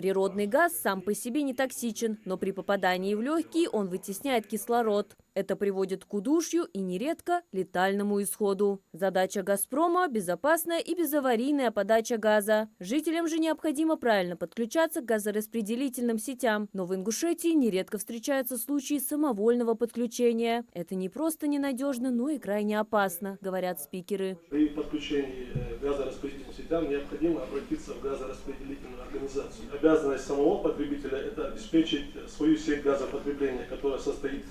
Природный газ сам по себе не токсичен, но при попадании в легкие он вытесняет кислород. Это приводит к удушью и нередко летальному исходу. Задача «Газпрома» – безопасная и безаварийная подача газа. Жителям же необходимо правильно подключаться к газораспределительным сетям. Но в Ингушетии нередко встречаются случаи самовольного подключения. Это не просто ненадежно, но и крайне опасно, говорят спикеры. При подключении к газораспределительным сетям необходимо обратиться в газораспределительную организацию. Обязанность самого потребителя – это обеспечить свою сеть газопотребления, которая состоит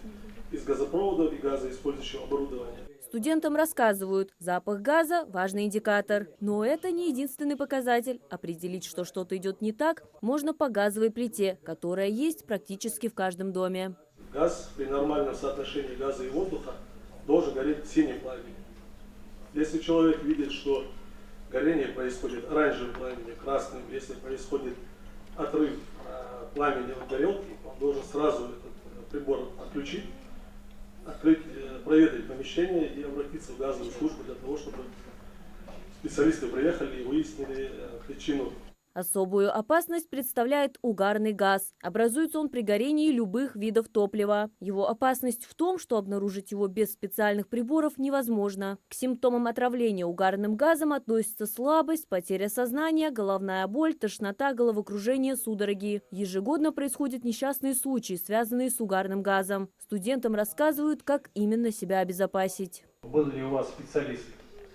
из газопроводов и газоиспользующего оборудования. Студентам рассказывают, запах газа – важный индикатор. Но это не единственный показатель. Определить, что что-то идет не так, можно по газовой плите, которая есть практически в каждом доме. Газ при нормальном соотношении газа и воздуха должен гореть синим пламенем. Если человек видит, что горение происходит оранжевым пламенем, красным, если происходит отрыв пламени от горелки, он должен сразу этот прибор отключить, открыть, проветрить помещение и обратиться в газовую службу для того, чтобы специалисты приехали и выяснили причину. Особую опасность представляет угарный газ. Образуется он при горении любых видов топлива. Его опасность в том, что обнаружить его без специальных приборов невозможно. К симптомам отравления угарным газом относятся слабость, потеря сознания, головная боль, тошнота, головокружение, судороги. Ежегодно происходят несчастные случаи, связанные с угарным газом. Студентам рассказывают, как именно себя обезопасить. Был ли у вас специалист,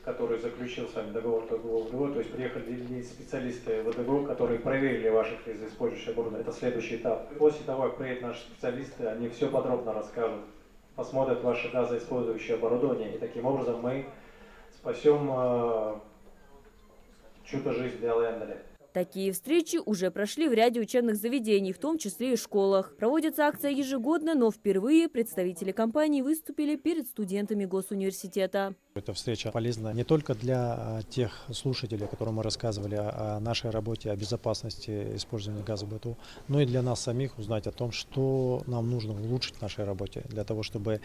который заключил с вами договор ТГО, то есть приехали ли специалисты ВДГО, которые проверили ваших газоиспользующих оборудование. Это следующий этап. После того, как приедут наши специалисты, они все подробно расскажут, посмотрят ваше газоиспользующее оборудование, и таким образом мы спасем чью-то жизнь для Ленделя. Такие встречи уже прошли в ряде учебных заведений, в том числе и школах. Проводится акция ежегодно, но впервые представители компании выступили перед студентами госуниверситета. Эта встреча полезна не только для тех слушателей, которым мы рассказывали о нашей работе, о безопасности использования газа в быту, но и для нас самих узнать о том, что нам нужно улучшить в нашей работе, для того, чтобы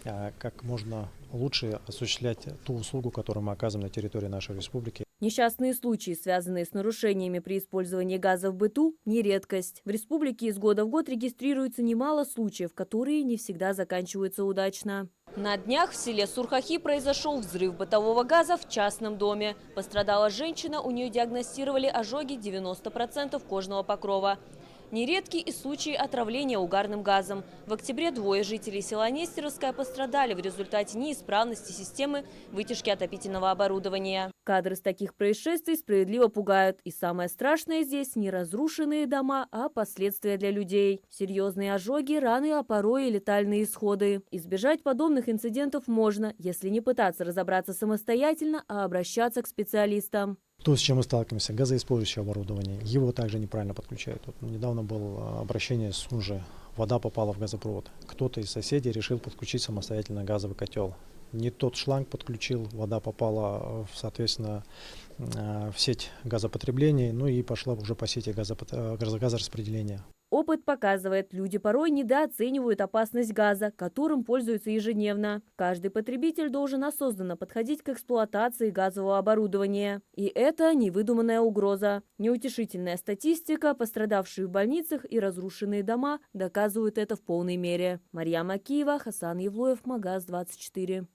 как можно лучше осуществлять ту услугу, которую мы оказываем на территории нашей республики. Несчастные случаи, связанные с нарушениями при использовании газа в быту, не редкость. В республике из года в год регистрируется немало случаев, которые не всегда заканчиваются удачно. На днях в селе Сурхахи произошел взрыв бытового газа в частном доме. Пострадала женщина, у нее диагностировали ожоги 90% кожного покрова. Нередки и случаи отравления угарным газом. В октябре двое жителей села Нестеровское пострадали в результате неисправности системы вытяжки отопительного оборудования. Кадры с таких происшествий справедливо пугают. И самое страшное здесь не разрушенные дома, а последствия для людей. Серьезные ожоги, раны, а порой и летальные исходы. Избежать подобных инцидентов можно, если не пытаться разобраться самостоятельно, а обращаться к специалистам. То, с чем мы сталкиваемся, газоиспользующее оборудование, его также неправильно подключают. Вот недавно было обращение с Сунжи, вода попала в газопровод. Кто-то из соседей решил подключить самостоятельно газовый котел. Не тот шланг подключил, вода попала, соответственно, в сеть газопотребления, ну и пошла уже по сети газораспределения. Опыт показывает, люди порой недооценивают опасность газа, которым пользуются ежедневно. Каждый потребитель должен осознанно подходить к эксплуатации газового оборудования. И это невыдуманная угроза. Неутешительная статистика, пострадавшие в больницах и разрушенные дома доказывают это в полной мере. Марьям Акиева, Хасан Евлоев, Магаз 24.